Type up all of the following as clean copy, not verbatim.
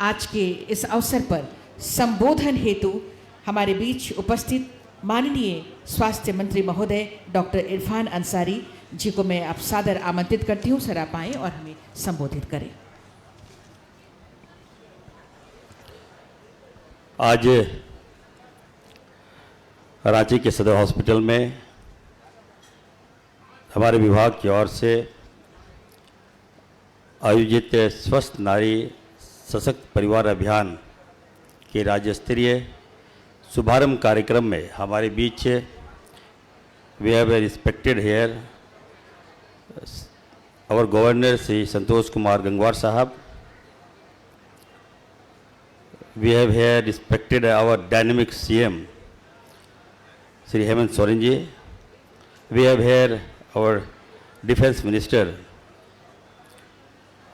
आज के इस अवसर पर संबोधन हेतु हमारे बीच उपस्थित माननीय स्वास्थ्य मंत्री महोदय डॉक्टर इरफान अंसारी जी को मैं आप सादर आमंत्रित करती हूँ। सर आप आएं और हमें संबोधित करें। आज रांची के सदर हॉस्पिटल में हमारे विभाग की ओर से आयोजित स्वस्थ नारी सशक्त परिवार अभियान के राज्य स्तरीय शुभारंभ कार्यक्रम में हमारे बीच we have respected here our governor Shri Santosh Kumar Gangwar sahab, we have here respected our dynamic CM Shri Hemant Soren ji, we have here our Defence Minister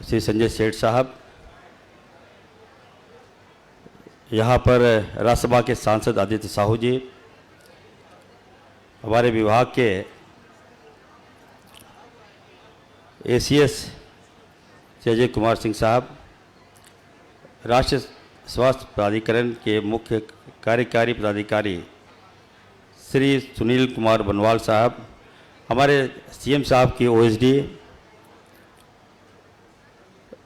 Shri Sanjay Seth साहब, यहाँ पर राज्यसभा के सांसद आदित्य साहू जी, हमारे विभाग के ACS श्री अजय कुमार सिंह साहब, राष्ट्रीय स्वास्थ्य प्राधिकरण के मुख्य कार्यकारी पदाधिकारी श्री सुनील कुमार बनवाल साहब, हमारे CM साहब के OSD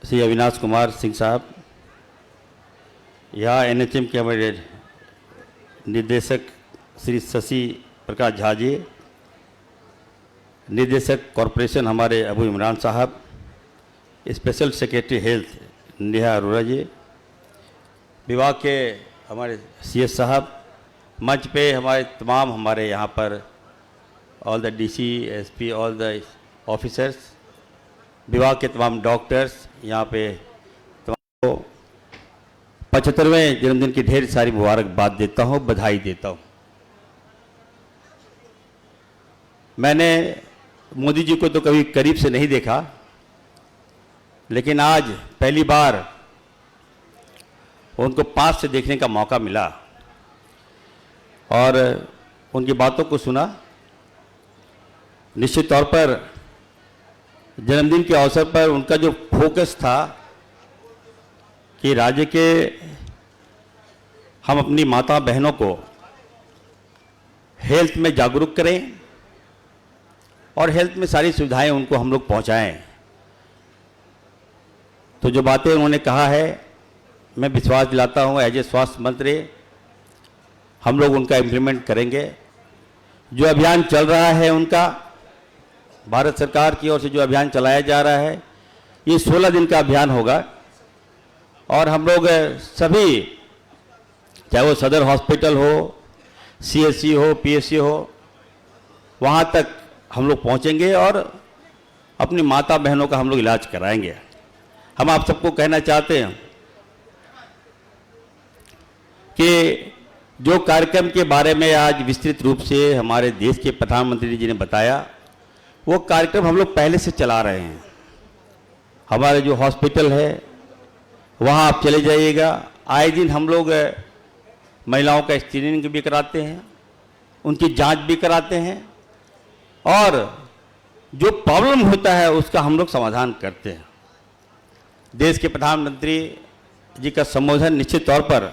श्री अविनाश कुमार सिंह साहब, यहाँ NHM के हमारे निर्देशक श्री शशि प्रकाश झा जी, निर्देशक कॉरपोरेशन हमारे अबू इमरान साहब, special secretary health Neha Arora ji, विभाग के हमारे CS साहब, मंच पे हमारे तमाम हमारे यहाँ पर all the DC SP all the officers, विभाग के तमाम डॉक्टर्स, यहाँ पे तमाम को 75वें जन्मदिन की ढेर सारी मुबारकबाद देता हूँ, बधाई देता हूँ। मैंने मोदी जी को तो कभी करीब से नहीं देखा, लेकिन आज पहली बार उनको पास से देखने का मौका मिला और उनकी बातों को सुना। निश्चित तौर पर जन्मदिन के अवसर पर उनका जो फोकस था कि राज्य के हम अपनी माता बहनों को हेल्थ में जागरूक करें और हेल्थ में सारी सुविधाएं उनको हम लोग पहुंचाएं। तो जो बातें उन्होंने कहा है, मैं विश्वास दिलाता हूं एज ए स्वास्थ्य मंत्री हम लोग उनका इम्प्लीमेंट करेंगे। जो अभियान चल रहा है उनका, भारत सरकार की ओर से जो अभियान चलाया जा रहा है, ये 16 दिन का अभियान होगा और हम लोग सभी, चाहे वो सदर हॉस्पिटल हो, CSC हो, PSC हो, वहाँ तक हम लोग पहुँचेंगे और अपनी माता बहनों का हम लोग इलाज कराएंगे। हम आप सबको कहना चाहते हैं कि जो कार्यक्रम के बारे में आज विस्तृत रूप से हमारे देश के प्रधानमंत्री जी ने बताया, वो कार्यक्रम हम लोग पहले से चला रहे हैं। हमारे जो हॉस्पिटल है वहाँ आप चले जाइएगा, आए दिन हम लोग महिलाओं का स्क्रीनिंग भी कराते हैं, उनकी जांच भी कराते हैं और जो प्रॉब्लम होता है उसका हम लोग समाधान करते हैं। देश के प्रधानमंत्री जी का संबोधन निश्चित तौर पर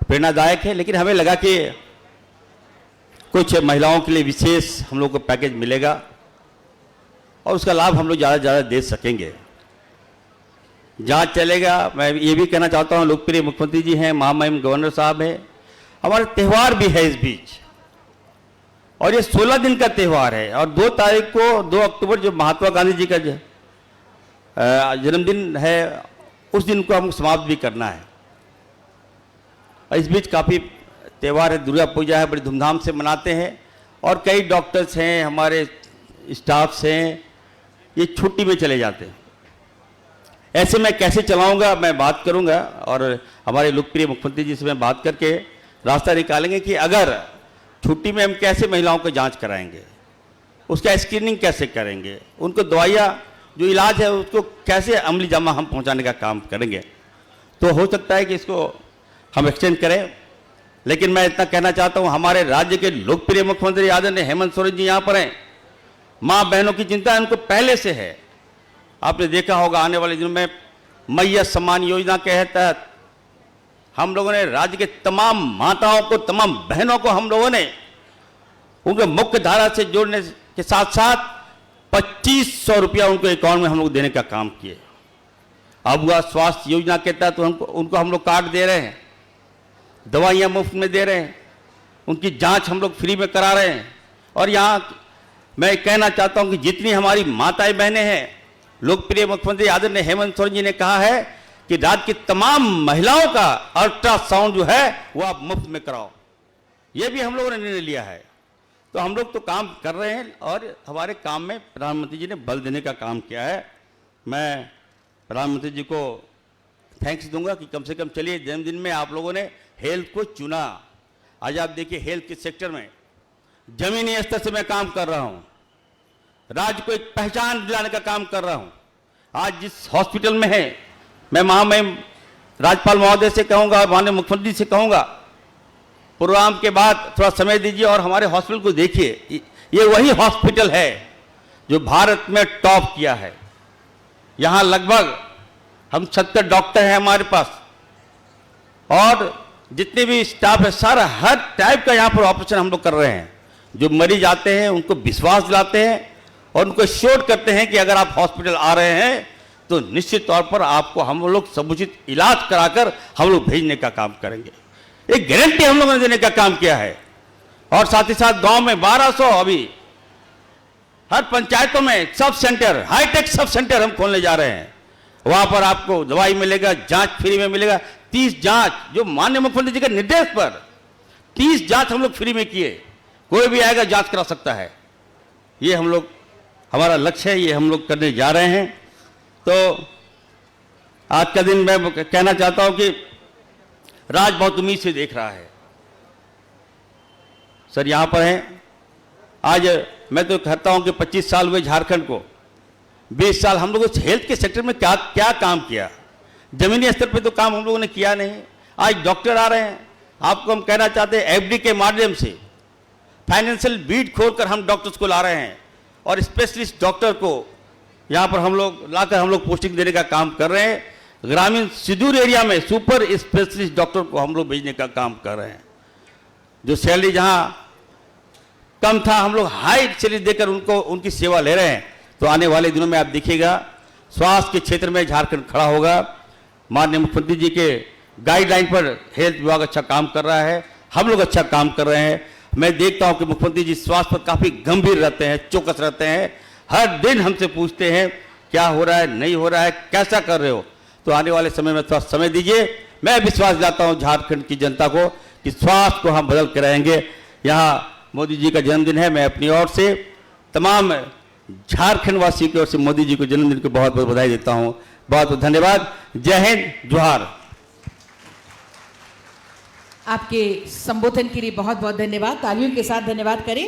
प्रेरणादायक है, लेकिन हमें लगा कि कुछ महिलाओं के लिए विशेष हम लोग को पैकेज मिलेगा और उसका लाभ हम लोग ज़्यादा से ज़्यादा दे सकेंगे। जांच चलेगा। मैं ये भी कहना चाहता हूँ, लोकप्रिय मुख्यमंत्री जी हैं, महामहिम गवर्नर साहब हैं, हमारा त्यौहार भी है इस बीच और ये 16 दिन का त्यौहार है और 2 तारीख को 2 अक्टूबर जो महात्मा गांधी जी का जन्मदिन है, उस दिन को हमको समाप्त भी करना है। और इस बीच काफ़ी त्यौहार है, दुर्गा पूजा है, बड़ी धूमधाम से मनाते हैं और कई डॉक्टर्स हैं, हमारे स्टाफ्स हैं, ये छुट्टी में चले जाते हैं। ऐसे मैं कैसे चलाऊंगा, मैं बात करूंगा और हमारे लोकप्रिय मुख्यमंत्री जी से मैं बात करके रास्ता निकालेंगे कि अगर छुट्टी में हम कैसे महिलाओं को जांच कराएंगे, उसका स्क्रीनिंग कैसे करेंगे, उनको दवाइयाँ जो इलाज है उसको कैसे अमली जामा हम पहुंचाने का काम करेंगे। तो हो सकता है कि इसको हम एक्सटेंड करें, लेकिन मैं इतना कहना चाहता हूं, हमारे राज्य के लोकप्रिय मुख्यमंत्री आदरणीय हेमंत सोरेन जी यहाँ पर हैं। माँ बहनों की चिंता उनको पहले से है। आपने देखा होगा आने वाले दिनों में मैया सम्मान योजना के तहत हम लोगों ने राज्य के तमाम माताओं को, तमाम बहनों को हम लोगों ने उनके मुख्य धारा से जोड़ने के साथ साथ 2500 रुपया उनको अकाउंट में हम लोग देने का काम किए। अब हुआ स्वास्थ्य योजना के तहत उनको हम लोग कार्ड दे रहे हैं, दवाइयाँ मुफ्त में दे रहे हैं, उनकी जांच हम लोग फ्री में करा रहे हैं। और यहाँ मैं कहना चाहता हूँ कि जितनी हमारी माताएं बहनें हैं, लोकप्रिय मुख्यमंत्री आदरणीय हेमंत सोरेन जी ने कहा है कि राज्य की तमाम महिलाओं का अल्ट्रासाउंड जो है वो आप मुफ्त में कराओ। ये भी हम लोगों ने निर्णय लिया है। तो हम लोग तो काम कर रहे हैं और हमारे काम में प्रधानमंत्री जी ने बल देने का काम किया है। मैं प्रधानमंत्री जी को थैंक्स दूंगा कि कम से कम चलिए जन्मदिन में आप लोगों ने हेल्थ को चुना। आज आप देखिए हेल्थ के सेक्टर में जमीनी स्तर से मैं काम कर रहा हूं, राज्य को एक पहचान दिलाने का काम कर रहा हूं। आज जिस हॉस्पिटल में है, मैं राज्यपाल महोदय से कहूंगा, माननीय मुख्यमंत्री से कहूंगा, प्रोग्राम के बाद थोड़ा समय दीजिए और हमारे हॉस्पिटल को देखिए। ये वही हॉस्पिटल है जो भारत में टॉप किया है। यहां लगभग हम 70 डॉक्टर हैं हमारे पास, और जितने भी स्टाफ है सारा हर टाइप का यहां पर ऑपरेशन हम लोग कर रहे हैं। जो मरीज आते हैं उनको विश्वास दिलाते हैं और उनको श्योर करते हैं कि अगर आप हॉस्पिटल आ रहे हैं तो निश्चित तौर पर आपको हम लोग समुचित इलाज कराकर हम लोग भेजने का काम करेंगे। एक गारंटी हम लोगों ने देने का काम किया है। और साथ ही साथ गांव में 1200 अभी हर पंचायतों में sub centre, hi tech sub centre हम खोलने जा रहे हैं। वहां पर आपको दवाई मिलेगा, जांच फ्री में मिलेगा। 30 जांच जो माननीय मुख्यमंत्री जी के निर्देश पर 30 जांच हम लोग फ्री में किए। कोई भी आएगा जांच करा सकता है। ये हम लोग, हमारा लक्ष्य है, ये हम लोग करने जा रहे हैं। तो आज का दिन मैं कहना चाहता हूं कि राज्य बहुत उम्मीद से देख रहा है। सर यहां पर हैं, आज मैं तो कहता हूं कि 25 साल हुए झारखंड को, 20 साल हम लोगों हेल्थ के सेक्टर में क्या क्या काम किया। जमीनी स्तर पे तो काम हम लोगों ने किया नहीं। आज डॉक्टर आ रहे हैं, आपको हम कहना चाहते हैं एफडी के माध्यम से फाइनेंशियल बीट खोलकर हम डॉक्टर्स को ला रहे हैं और स्पेशलिस्ट डॉक्टर को यहाँ पर हम लोग लाकर हम लोग पोस्टिंग देने का काम कर रहे हैं। ग्रामीण सुदूर एरिया में सुपर स्पेशलिस्ट डॉक्टर को हम लोग भेजने का काम कर रहे हैं। जो सैलरी जहाँ कम था हम लोग हाई सैलरी देकर उनको उनकी सेवा ले रहे हैं। तो आने वाले दिनों में आप देखिएगा स्वास्थ्य के क्षेत्र में झारखंड खड़ा होगा। माननीय मुख्यमंत्री जी के गाइडलाइन पर हेल्थ विभाग अच्छा काम कर रहा है, हम लोग अच्छा काम कर रहे हैं। मैं देखता हूं कि मुख्यमंत्री जी स्वास्थ्य पर काफी गंभीर रहते हैं, चौकस रहते हैं। हर दिन हमसे पूछते हैं क्या हो रहा है, नहीं हो रहा है, कैसा कर रहे हो। तो आने वाले समय में थोड़ा समय दीजिए। मैं विश्वास दिलाता हूं झारखंड की जनता को कि स्वास्थ्य को हम बदल कर रहेंगे। यहाँ मोदी जी का जन्मदिन है, मैं अपनी ओर से तमाम झारखंड वासी की ओर से मोदी जी को जन्मदिन की बहुत बहुत बधाई देता हूं। बहुत बहुत धन्यवाद। जय हिंद, जोहार। आपके संबोधन के लिए बहुत बहुत धन्यवाद। तालियों के साथ धन्यवाद करें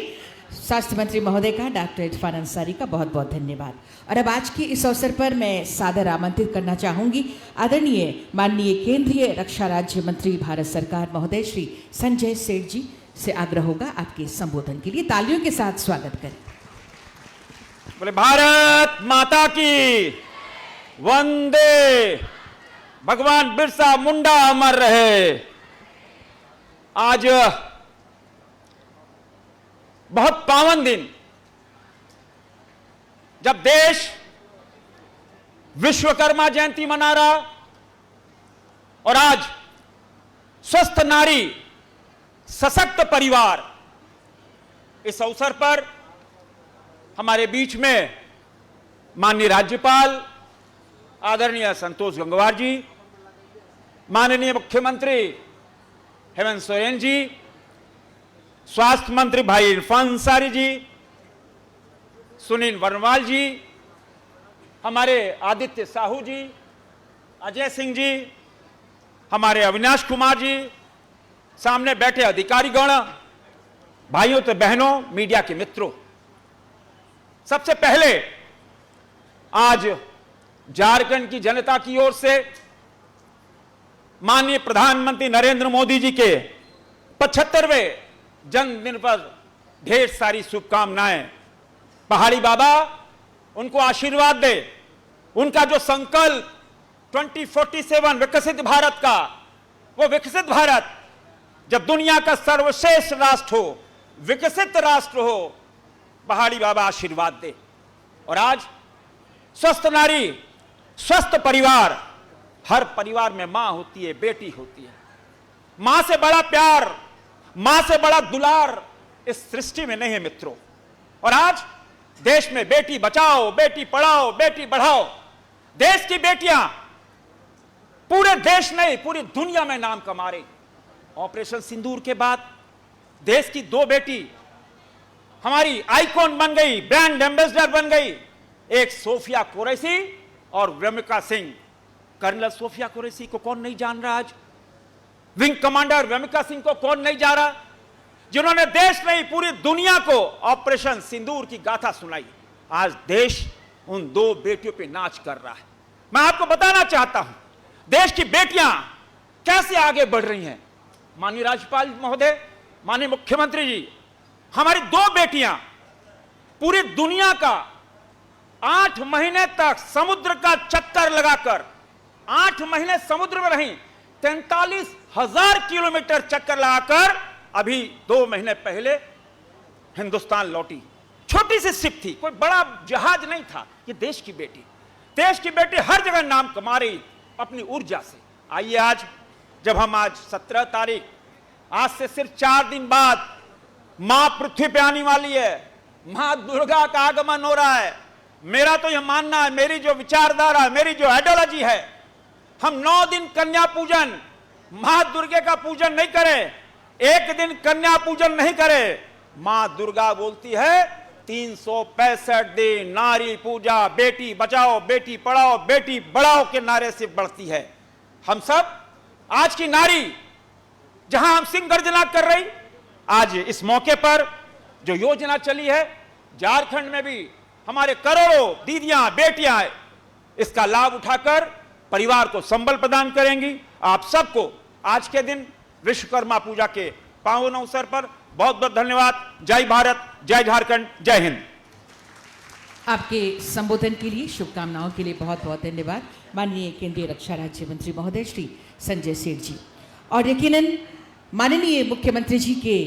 स्वास्थ्य मंत्री महोदय का, डॉक्टर इरफान अंसारी का बहुत बहुत धन्यवाद। और अब आज के इस अवसर पर मैं सादर आमंत्रित करना चाहूंगी आदरणीय माननीय केंद्रीय रक्षा राज्य मंत्री भारत सरकार महोदय श्री संजय सेठ जी से आग्रह होगा आपके संबोधन के लिए। तालियों के साथ स्वागत करें। बोले भारत माता की वंदे, भगवान बिरसा मुंडा अमर रहे। आज बहुत पावन दिन, जब देश विश्वकर्मा जयंती मना रहा और आज स्वस्थ नारी सशक्त परिवार, इस अवसर पर हमारे बीच में माननीय राज्यपाल आदरणीय संतोष गंगवार जी, माननीय मुख्यमंत्री हेमंत सोरेन जी, स्वास्थ्य मंत्री भाई इरफान अंसारी जी, सुनील वर्णवाल जी, हमारे आदित्य साहू जी, अजय सिंह जी, हमारे अविनाश कुमार जी, सामने बैठे अधिकारीगण, भाइयों तो बहनों, मीडिया के मित्रों, सबसे पहले आज झारखंड की जनता की ओर से माननीय प्रधानमंत्री नरेंद्र मोदी जी के 75वें जन्मदिन पर ढेर सारी शुभकामनाएं। पहाड़ी बाबा उनको आशीर्वाद दे, उनका जो संकल्प 2047 विकसित भारत का, वो विकसित भारत जब दुनिया का सर्वश्रेष्ठ राष्ट्र हो, विकसित राष्ट्र हो, पहाड़ी बाबा आशीर्वाद दे। और आज स्वस्थ नारी, स्वस्थ परिवार, हर परिवार में मां होती है, बेटी होती है। मां से बड़ा प्यार, मां से बड़ा दुलार इस सृष्टि में नहीं है मित्रों। और आज देश में बेटी बचाओ, बेटी पढ़ाओ, बेटी बढ़ाओ, देश की बेटियां पूरे देश नहीं पूरी दुनिया में नाम कमा रही। ऑपरेशन सिंदूर के बाद देश की 2 बेटी हमारी आइकॉन बन गई, ब्रांड एम्बेसडर बन गई। एक सोफिया कुरैशी और वेमिका सिंह। कर्नल सोफिया कुरैशी को कौन नहीं जान रहा आज? विंग कमांडर वेमिका सिंह को कौन नहीं जा रहा? जिन्होंने देश नहीं पूरी दुनिया को ऑपरेशन सिंदूर की गाथा सुनाई। आज देश उन 2 बेटियों पे नाच कर रहा है। मैं आपको बताना चाहता हूं देश की बेटियां कैसे आगे बढ़ रही हैं। माननीय राज्यपाल महोदय, माननीय मुख्यमंत्री जी, हमारी 2 बेटियां पूरी दुनिया का 8 महीने तक समुद्र का चक्कर लगाकर 8 महीने समुद्र में रही, 43,000 किलोमीटर चक्कर लगाकर अभी 2 महीने पहले हिंदुस्तान लौटी। छोटी सी शिप थी, कोई बड़ा जहाज नहीं था। ये देश की बेटी हर जगह नाम कमा रही अपनी ऊर्जा से। आइए आज जब हम आज 17 तारीख, आज से सिर्फ 4 दिन बाद मां पृथ्वी पे आने वाली है, मां दुर्गा का आगमन हो रहा है। मेरा तो यह मानना है, मेरी जो विचारधारा, मेरी जो आइडियोलॉजी है, हम 9 दिन कन्या पूजन, मां दुर्गा का पूजन नहीं करें, एक दिन कन्या पूजन नहीं करें। मां दुर्गा बोलती है 365 दिन नारी पूजा, बेटी बचाओ, बेटी पढ़ाओ, बेटी बढ़ाओ के नारे से बढ़ती है। हम सब आज की नारी जहां हम सिंह गर्जना कर रही, आज इस मौके पर जो योजना चली है, झारखंड में भी हमारे करोड़ों दीदियां, बेटियां इसका लाभ उठाकर परिवार को संबल प्रदान करेंगी। आप सबको आज के दिन विश्वकर्मा पूजा के पावन अवसर पर बहुत बहुत धन्यवाद। जय भारत, जय झारखंड, जय हिंद। आपके संबोधन के लिए, शुभकामनाओं के लिए बहुत बहुत धन्यवाद माननीय केंद्रीय रक्षा राज्य मंत्री महोदय श्री संजय सेठ जी। और यकीनन माननीय मुख्यमंत्री जी के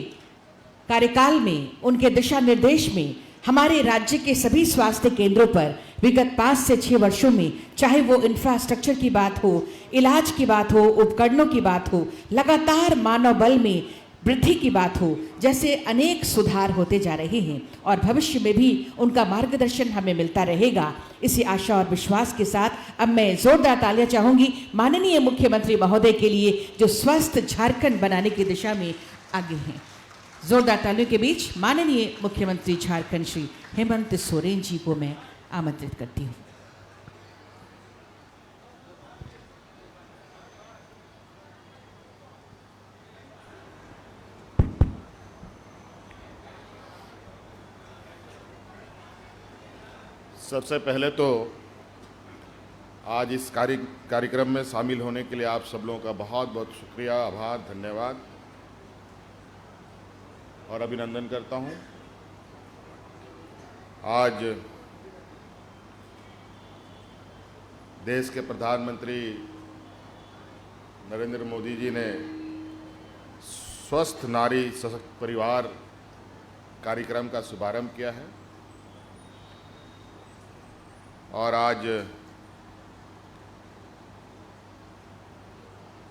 कार्यकाल में, उनके दिशा निर्देश में हमारे राज्य के सभी स्वास्थ्य केंद्रों पर विगत 5 से 6 वर्षों में, चाहे वो इंफ्रास्ट्रक्चर की बात हो, इलाज की बात हो, उपकरणों की बात हो, लगातार मानव बल में वृद्धि की बात हो, जैसे अनेक सुधार होते जा रहे हैं। और भविष्य में भी उनका मार्गदर्शन हमें मिलता रहेगा। इसी आशा और विश्वास के साथ अब मैं जोरदार तालियां चाहूंगी माननीय मुख्यमंत्री महोदय के लिए, जो स्वस्थ झारखंड बनाने की दिशा में आगे हैं। जोरदार तालियों के बीच माननीय मुख्यमंत्री झारखंड श्री हेमंत सोरेन जी को मैं आमंत्रित करती हूँ। सबसे पहले तो आज इस कार्यक्रम में शामिल होने के लिए आप सब लोगों का बहुत बहुत शुक्रिया, आभार, धन्यवाद और अभिनंदन करता हूं। आज देश के प्रधानमंत्री नरेंद्र मोदी जी ने स्वस्थ नारी सशक्त परिवार कार्यक्रम का शुभारंभ किया है और आज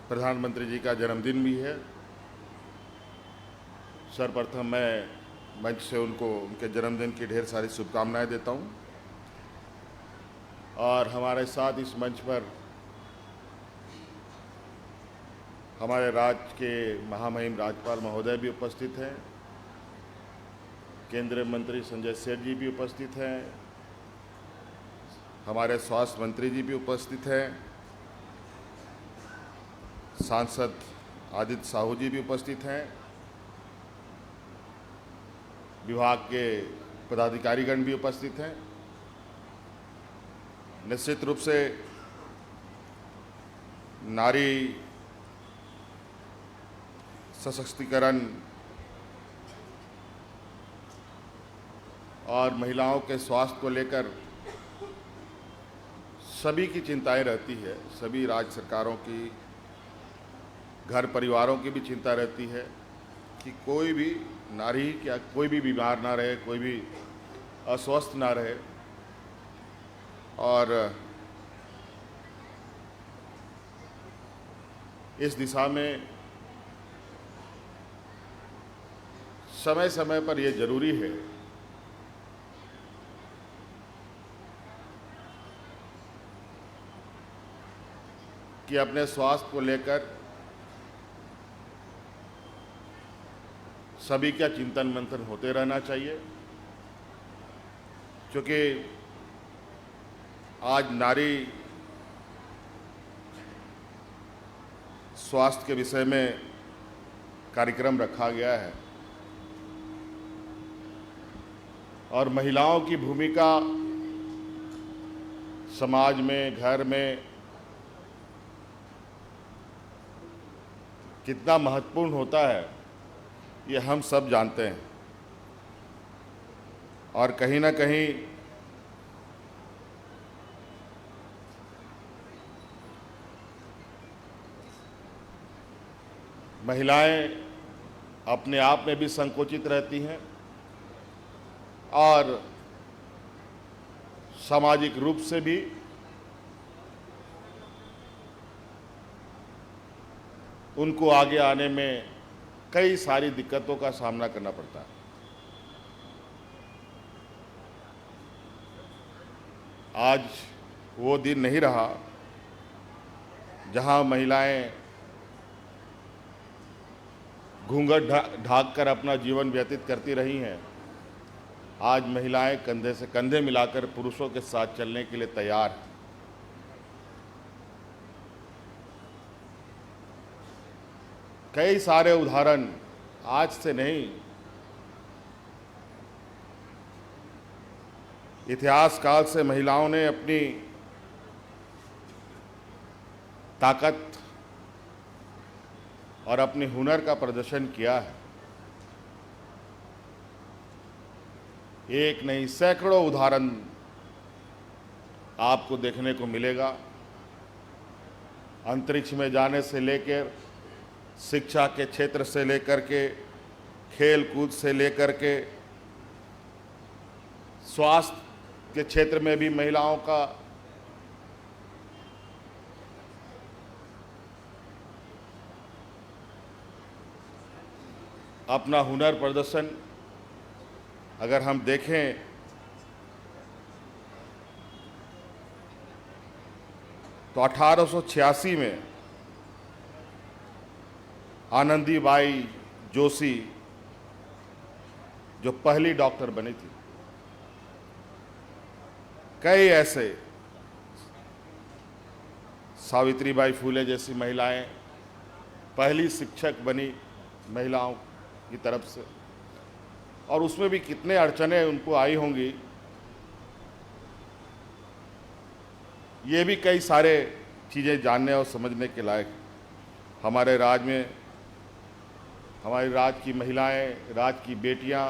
प्रधानमंत्री जी का जन्मदिन भी है। सर्वप्रथम मैं मंच से उनको उनके जन्मदिन की ढेर सारी शुभकामनाएं देता हूं और हमारे साथ इस मंच पर हमारे राज्य के महामहिम राज्यपाल महोदय भी उपस्थित हैं, केंद्रीय मंत्री संजय सेठ जी भी उपस्थित हैं, हमारे स्वास्थ्य मंत्री जी भी उपस्थित हैं, सांसद आदित्य साहू जी भी उपस्थित हैं, विभाग के पदाधिकारीगण भी उपस्थित हैं। निश्चित रूप से नारी सशक्तिकरण और महिलाओं के स्वास्थ्य को लेकर सभी की चिंताएं रहती है, सभी राज्य सरकारों की, घर परिवारों की भी चिंता रहती है कि कोई भी नारी क्या कोई भी बीमार ना रहे, कोई भी अस्वस्थ ना रहे। और इस दिशा में समय समय पर यह जरूरी है कि अपने स्वास्थ्य को लेकर सभी का चिंतन मंथन होते रहना चाहिए, क्योंकि आज नारी स्वास्थ्य के विषय में कार्यक्रम रखा गया है और महिलाओं की भूमिका समाज में, घर में कितना महत्वपूर्ण होता है ये हम सब जानते हैं। और कहीं ना कहीं महिलाएं अपने आप में भी संकोचित रहती हैं और सामाजिक रूप से भी उनको आगे आने में कई सारी दिक्कतों का सामना करना पड़ता है। आज वो दिन नहीं रहा जहां महिलाएं घूंघट ढाक कर अपना जीवन व्यतीत करती रही हैं। आज महिलाएं कंधे से कंधे मिलाकर पुरुषों के साथ चलने के लिए तैयार हैं। कई सारे उदाहरण आज से नहीं, इतिहास काल से महिलाओं ने अपनी ताकत और अपने हुनर का प्रदर्शन किया है। एक नहीं सैकड़ों उदाहरण आपको देखने को मिलेगा। अंतरिक्ष में जाने से लेकर, शिक्षा के क्षेत्र से लेकर के, खेल कूद से लेकर के, स्वास्थ्य के क्षेत्र में भी महिलाओं का अपना हुनर प्रदर्शन अगर हम देखें तो 1886 में आनंदीबाई जोशी जो पहली डॉक्टर बनी थी, कई ऐसे सावित्रीबाई फूले जैसी महिलाएं पहली शिक्षक बनी महिलाओं की तरफ से, और उसमें भी कितने अड़चने उनको आई होंगी। ये भी कई सारे चीज़ें जानने और समझने के लायक। हमारे राज्य में हमारे राज्य की महिलाएं, राज्य की बेटियां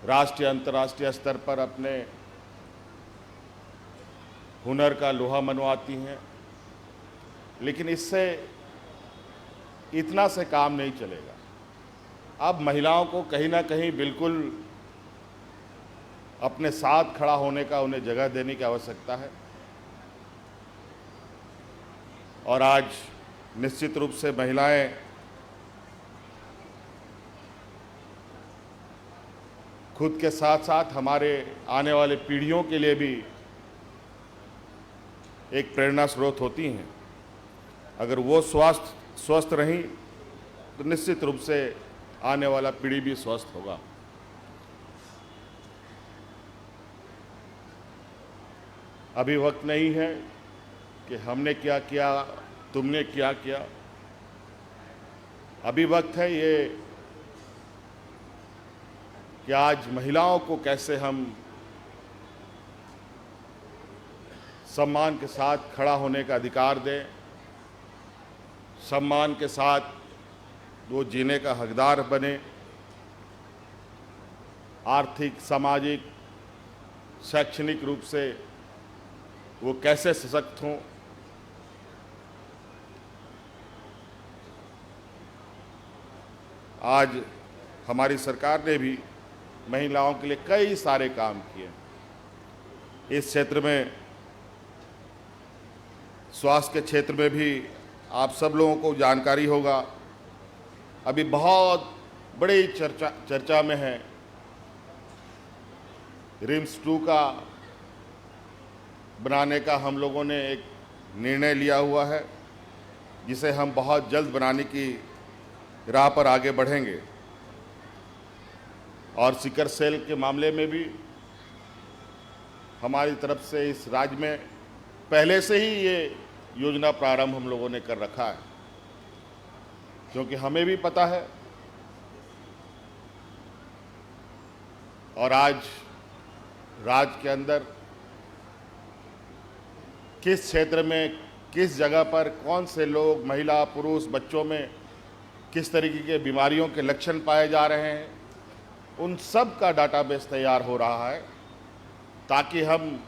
राष्ट्रीय अंतर्राष्ट्रीय स्तर पर अपने हुनर का लोहा मनवाती हैं, लेकिन इससे इतना से काम नहीं चलेगा। अब महिलाओं को कहीं ना कहीं बिल्कुल अपने साथ खड़ा होने का, उन्हें जगह देने की आवश्यकता है। और आज निश्चित रूप से महिलाएं खुद के साथ साथ हमारे आने वाले पीढ़ियों के लिए भी एक प्रेरणा स्रोत होती हैं। अगर वो स्वस्थ रहीं तो निश्चित रूप से आने वाला पीढ़ी भी स्वस्थ होगा। अभी वक्त नहीं है कि हमने क्या किया, तुमने क्या किया। अभी वक्त है ये कि आज महिलाओं को कैसे हम सम्मान के साथ खड़ा होने का अधिकार दें, सम्मान के साथ वो जीने का हकदार बने। आर्थिक, सामाजिक, शैक्षणिक रूप से वो कैसे सशक्त हों। आज हमारी सरकार ने भी महिलाओं के लिए कई सारे काम किए। इस क्षेत्र में, स्वास्थ्य के क्षेत्र में भी आप सब लोगों को जानकारी होगा, अभी बहुत बड़ी चर्चा में है रिम्स 2 का बनाने का हम लोगों ने एक निर्णय लिया हुआ है, जिसे हम बहुत जल्द बनाने की राह पर आगे बढ़ेंगे। और सिकर सेल के मामले में भी हमारी तरफ से इस राज्य में पहले से ही ये योजना प्रारंभ हम लोगों ने कर रखा है, क्योंकि हमें भी पता है और आज राज्य के अंदर किस क्षेत्र में, किस जगह पर कौन से लोग, महिला, पुरुष, बच्चों में किस तरीके के बीमारियों के लक्षण पाए जा रहे हैं, उन सब का डाटाबेस तैयार हो रहा है, ताकि हम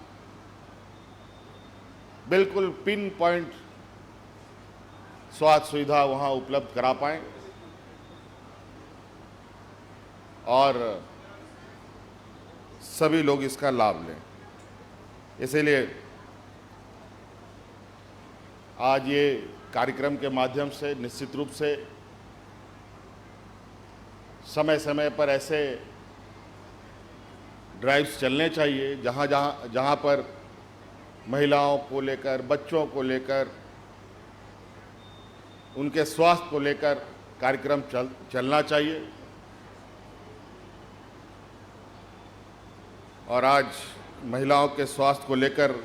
बिल्कुल पिन पॉइंट स्वास्थ्य सुविधा वहाँ उपलब्ध करा पाएं और सभी लोग इसका लाभ लें। इसीलिए आज ये कार्यक्रम के माध्यम से निश्चित रूप से समय समय पर ऐसे ड्राइव्स चलने चाहिए जहाँ पर महिलाओं को लेकर, बच्चों को लेकर, उनके स्वास्थ्य को लेकर कार्यक्रम चलना चाहिए। और आज महिलाओं के स्वास्थ्य को लेकर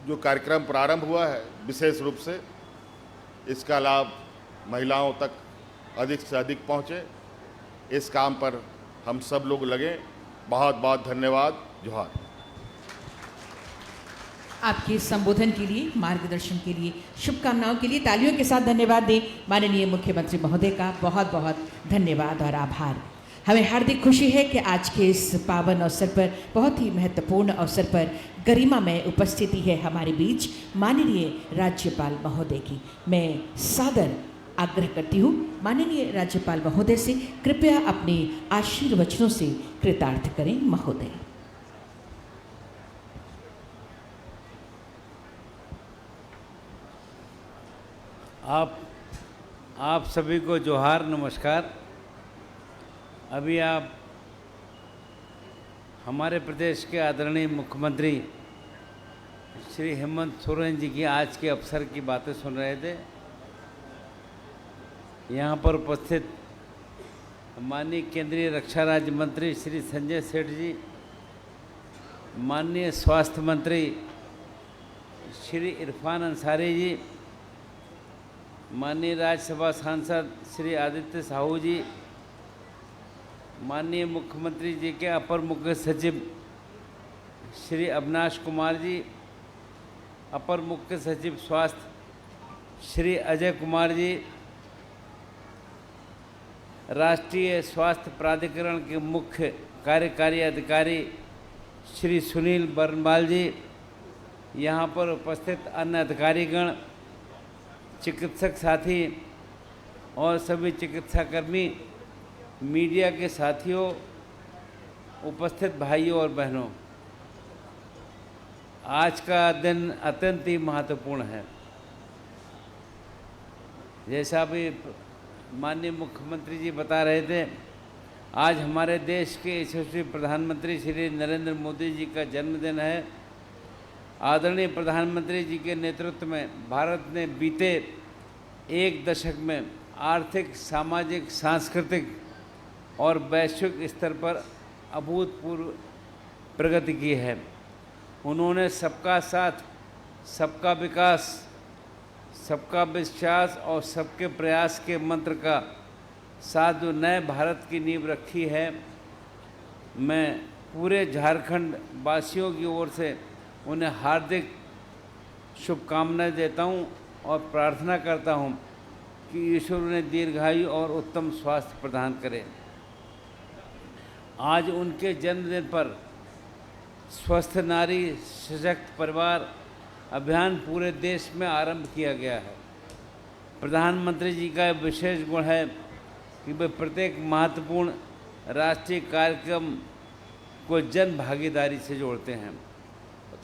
जो कार्यक्रम प्रारंभ हुआ है, विशेष रूप से इसका लाभ महिलाओं तक अधिक से अधिक पहुँचे, इस काम पर हम सब लोग लगे। बहुत बहुत धन्यवाद। जोहार। आपके संबोधन के लिए, मार्गदर्शन के लिए, शुभकामनाओं के लिए तालियों के साथ धन्यवाद दें माननीय मुख्यमंत्री महोदय का। बहुत बहुत धन्यवाद और आभार। हमें हार्दिक खुशी है कि आज के इस पावन अवसर पर, बहुत ही महत्वपूर्ण अवसर पर गरिमामय उपस्थिति है हमारे बीच माननीय राज्यपाल महोदय की। मैं सादर आग्रह करती हूँ माननीय राज्यपाल महोदय से, कृपया अपने आशीर्वचनों से कृतार्थ करें महोदय। आप सभी को जोहार, नमस्कार। अभी आप हमारे प्रदेश के आदरणीय मुख्यमंत्री श्री हेमंत सोरेन जी की आज के अवसर की बातें सुन रहे थे। यहाँ पर उपस्थित माननीय केंद्रीय रक्षा राज्य मंत्री श्री संजय सेठ जी, माननीय स्वास्थ्य मंत्री श्री इरफान अंसारी जी, माननीय राज्यसभा सांसद श्री आदित्य साहू जी, माननीय मुख्यमंत्री जी के अपर मुख्य सचिव श्री अविनाश कुमार जी, अपर मुख्य सचिव स्वास्थ्य श्री अजय कुमार जी, राष्ट्रीय स्वास्थ्य प्राधिकरण के मुख्य कार्यकारी अधिकारी श्री सुनील बरनवाल जी, यहाँ पर उपस्थित अन्य अधिकारीगण, चिकित्सक साथी और सभी चिकित्साकर्मी, मीडिया के साथियों, उपस्थित भाइयों और बहनों, आज का दिन अत्यंत ही महत्वपूर्ण है। जैसा भी माननीय मुख्यमंत्री जी बता रहे थे, आज हमारे देश के यशस्वी प्रधानमंत्री श्री नरेंद्र मोदी जी का जन्मदिन है। आदरणीय प्रधानमंत्री जी के नेतृत्व में भारत ने बीते एक दशक में आर्थिक, सामाजिक, सांस्कृतिक और वैश्विक स्तर पर अभूतपूर्व प्रगति की है। उन्होंने सबका साथ, सबका विकास, सबका विश्वास और सबके प्रयास के मंत्र का साथ जो नए भारत की नींव रखी है, मैं पूरे झारखंड वासियों की ओर से उन्हें हार्दिक शुभकामनाएं देता हूं और प्रार्थना करता हूं कि ईश्वर उन्हें दीर्घायु और उत्तम स्वास्थ्य प्रदान करे। आज उनके जन्मदिन पर स्वस्थ नारी सशक्त परिवार अभियान पूरे देश में आरंभ किया गया है। प्रधानमंत्री जी का विशेष गुण है कि वे प्रत्येक महत्वपूर्ण राष्ट्रीय कार्यक्रम को जन भागीदारी से जोड़ते हैं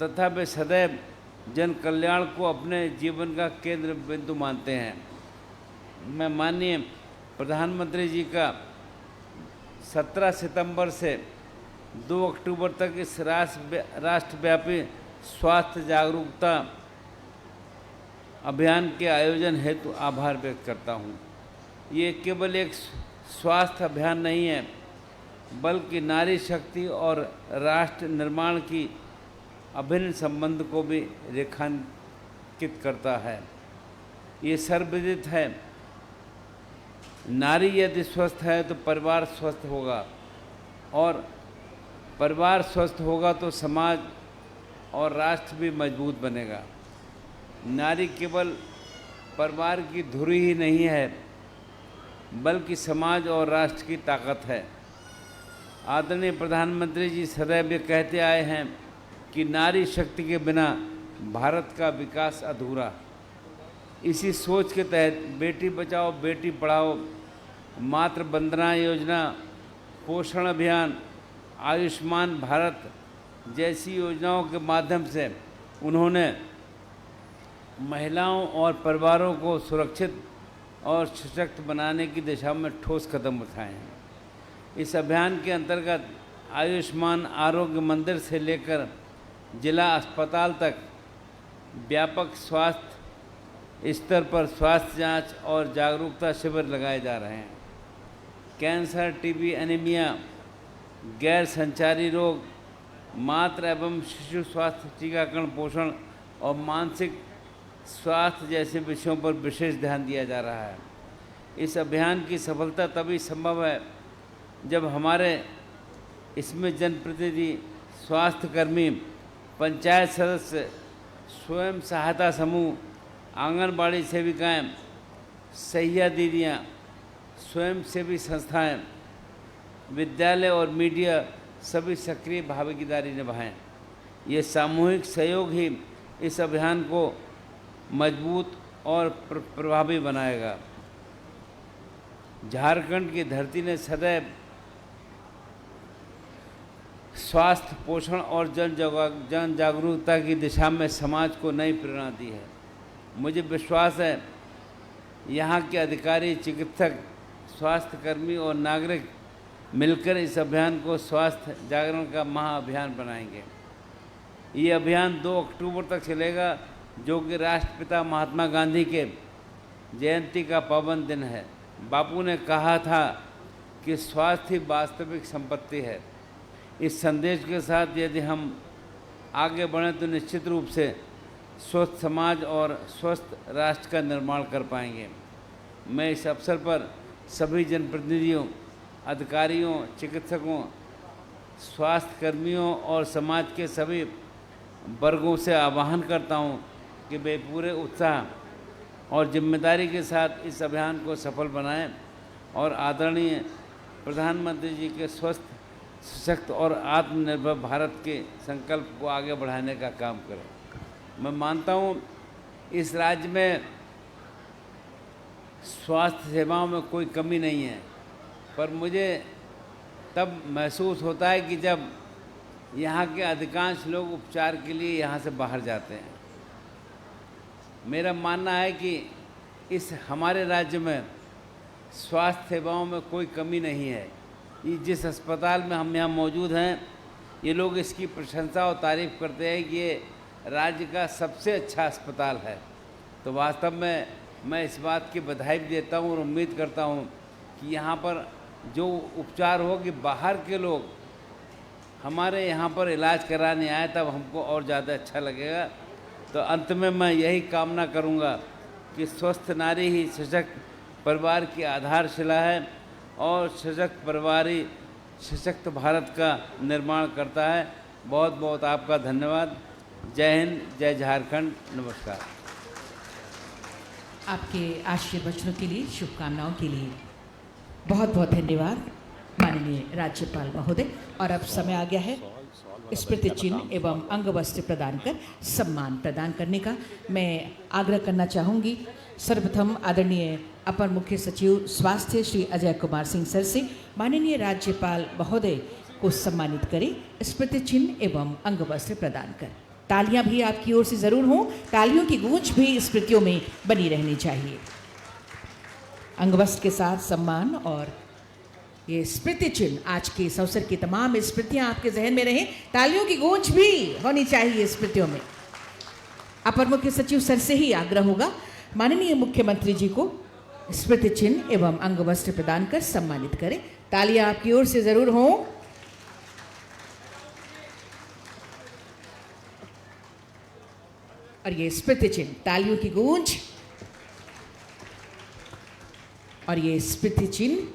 तथा वे सदैव जन कल्याण को अपने जीवन का केंद्र बिंदु मानते हैं। मैं माननीय प्रधानमंत्री जी का 17 सितंबर से 2 अक्टूबर तक इस राष्ट्रव्यापी स्वास्थ्य जागरूकता अभियान के आयोजन हेतु आभार व्यक्त करता हूँ। ये केवल एक स्वास्थ्य अभियान नहीं है बल्कि नारी शक्ति और राष्ट्र निर्माण की अभिन्न संबंध को भी रेखांकित करता है। ये सर्वविदित है, नारी यदि स्वस्थ है तो परिवार स्वस्थ होगा और परिवार स्वस्थ होगा तो समाज और राष्ट्र भी मजबूत बनेगा। नारी केवल परिवार की धुरी ही नहीं है बल्कि समाज और राष्ट्र की ताकत है। आदरणीय प्रधानमंत्री जी सदैव ये कहते आए हैं कि नारी शक्ति के बिना भारत का विकास अधूरा। इसी सोच के तहत बेटी बचाओ बेटी पढ़ाओ, मातृ वंदना योजना, पोषण अभियान, आयुष्मान भारत जैसी योजनाओं के माध्यम से उन्होंने महिलाओं और परिवारों को सुरक्षित और सशक्त बनाने की दिशा में ठोस कदम उठाए हैं। इस अभियान के अंतर्गत आयुष्मान आरोग्य मंदिर से लेकर जिला अस्पताल तक व्यापक स्वास्थ्य स्तर पर स्वास्थ्य जांच और जागरूकता शिविर लगाए जा रहे हैं। कैंसर, टीबी, एनीमिया, गैर संचारी रोग, मातृ एवं शिशु स्वास्थ्य, टीकाकरण, पोषण और मानसिक स्वास्थ्य जैसे विषयों पर विशेष ध्यान दिया जा रहा है। इस अभियान की सफलता तभी संभव है जब हमारे इसमें जनप्रतिनिधि, स्वास्थ्यकर्मी, पंचायत सदस्य, स्वयं सहायता समूह, आंगनबाड़ी सेविकाएं, सहिया दीदियाँ, स्वयंसेवी संस्थाएं, विद्यालय और मीडिया सभी सक्रिय भागीदारी निभाएं। ये सामूहिक सहयोग ही इस अभियान को मजबूत और प्रभावी बनाएगा। झारखंड की धरती ने सदैव स्वास्थ्य, पोषण और जन जागरूकता की दिशा में समाज को नई प्रेरणा दी है। मुझे विश्वास है यहाँ के अधिकारी, चिकित्सक, स्वास्थ्यकर्मी और नागरिक मिलकर इस अभियान को स्वास्थ्य जागरण का महाअभियान बनाएंगे। ये अभियान 2 अक्टूबर तक चलेगा जो कि राष्ट्रपिता महात्मा गांधी के जयंती का पावन दिन है। बापू ने कहा था कि स्वास्थ्य ही वास्तविक संपत्ति है। इस संदेश के साथ यदि हम आगे बढ़ें तो निश्चित रूप से स्वस्थ समाज और स्वस्थ राष्ट्र का निर्माण कर पाएंगे। मैं इस अवसर पर सभी जनप्रतिनिधियों, अधिकारियों, चिकित्सकों, स्वास्थ्यकर्मियों और समाज के सभी वर्गों से आह्वान करता हूं कि वे पूरे उत्साह और जिम्मेदारी के साथ इस अभियान को सफल बनाएं और आदरणीय प्रधानमंत्री जी के स्वस्थ, सशक्त और आत्मनिर्भर भारत के संकल्प को आगे बढ़ाने का काम करें। मैं मानता हूँ इस राज्य में स्वास्थ्य सेवाओं में कोई कमी नहीं है, पर मुझे तब महसूस होता है कि जब यहाँ के अधिकांश लोग उपचार के लिए यहाँ से बाहर जाते हैं। मेरा मानना है कि इस हमारे राज्य में स्वास्थ्य सेवाओं में कोई कमी नहीं है। ये जिस अस्पताल में हम यहाँ मौजूद हैं, ये लोग इसकी प्रशंसा और तारीफ़ करते हैं कि ये राज्य का सबसे अच्छा अस्पताल है। तो वास्तव में मैं इस बात की बधाई भी देता हूँ और उम्मीद करता हूँ कि यहाँ पर जो उपचार हो कि बाहर के लोग हमारे यहाँ पर इलाज कराने आए तब हमको और ज़्यादा अच्छा लगेगा। तो अंत में मैं यही कामना करूँगा कि स्वस्थ नारी ही सशक्त परिवार की आधारशिला है और सशक्त परिवार ही सशक्त भारत का निर्माण करता है। बहुत बहुत आपका धन्यवाद। जय हिंद, जय झारखंड, नमस्कार। आपके आशीर्वचनों के लिए, शुभकामनाओं के लिए बहुत बहुत धन्यवाद माननीय राज्यपाल महोदय। और अब समय आ गया है स्मृति चिन्ह एवं अंग वस्त्र प्रदान कर सम्मान प्रदान करने का मैं आग्रह करना चाहूँगी। सर्वप्रथम आदरणीय अपर मुख्य सचिव स्वास्थ्य श्री अजय कुमार सिंह सर से माननीय राज्यपाल महोदय को सम्मानित करें स्मृति चिन्ह एवं अंग वस्त्र प्रदान कर। तालियां भी आपकी ओर से जरूर हों, तालियों की गूंज भी स्मृतियों में बनी रहनी चाहिए। अंगवस्त्र के साथ सम्मान और ये स्मृति चिन्ह आज के इस अवसर की तमाम स्मृतियां आपके जहन में रहें, तालियों की गूंज भी होनी चाहिए स्मृतियों में। अपर मुख्य सचिव सर से ही आग्रह होगा माननीय मुख्यमंत्री जी को स्मृति चिन्ह एवं अंग वस्त्र प्रदान कर सम्मानित करें। तालियां आपकी ओर से जरूर हों। और ये स्मृति चिन्ह, तालियों की गूंज और ये स्मृति चिन्ह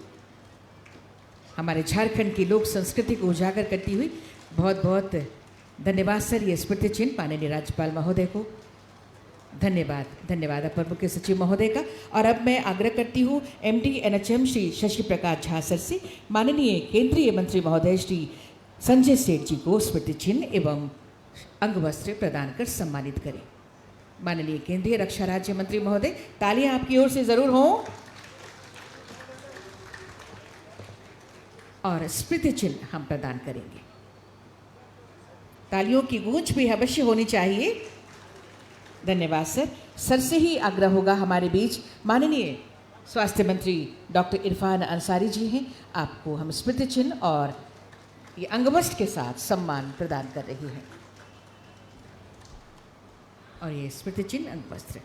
हमारे झारखंड की लोक संस्कृति को उजागर करती हुई, बहुत बहुत धन्यवाद सर। ये स्मृति चिन्ह माननीय राज्यपाल महोदय को धन्यवाद। धन्यवाद अपर मुख्य सचिव महोदय का। और अब मैं आग्रह करती हूँ MD NHM Shri Shashi Prakash Jha sir से माननीय केंद्रीय मंत्री महोदय श्री संजय सेठ जी को स्मृति चिन्ह एवं अंग वस्त्र प्रदान कर सम्मानित करें। माननीय केंद्रीय रक्षा राज्य मंत्री महोदय, तालियां आपकी ओर से जरूर हों और स्मृति चिन्ह हम प्रदान करेंगे। तालियों की गूंज भी अवश्य होनी चाहिए। धन्यवाद सर। सर से ही आग्रह होगा, हमारे बीच माननीय स्वास्थ्य मंत्री डॉक्टर इरफान अंसारी जी हैं, आपको हम स्मृति चिन्ह और ये अंगवस्त्र के साथ सम्मान प्रदान कर रही हैं। और ये स्मृति चिन्ह अंग वस्त्र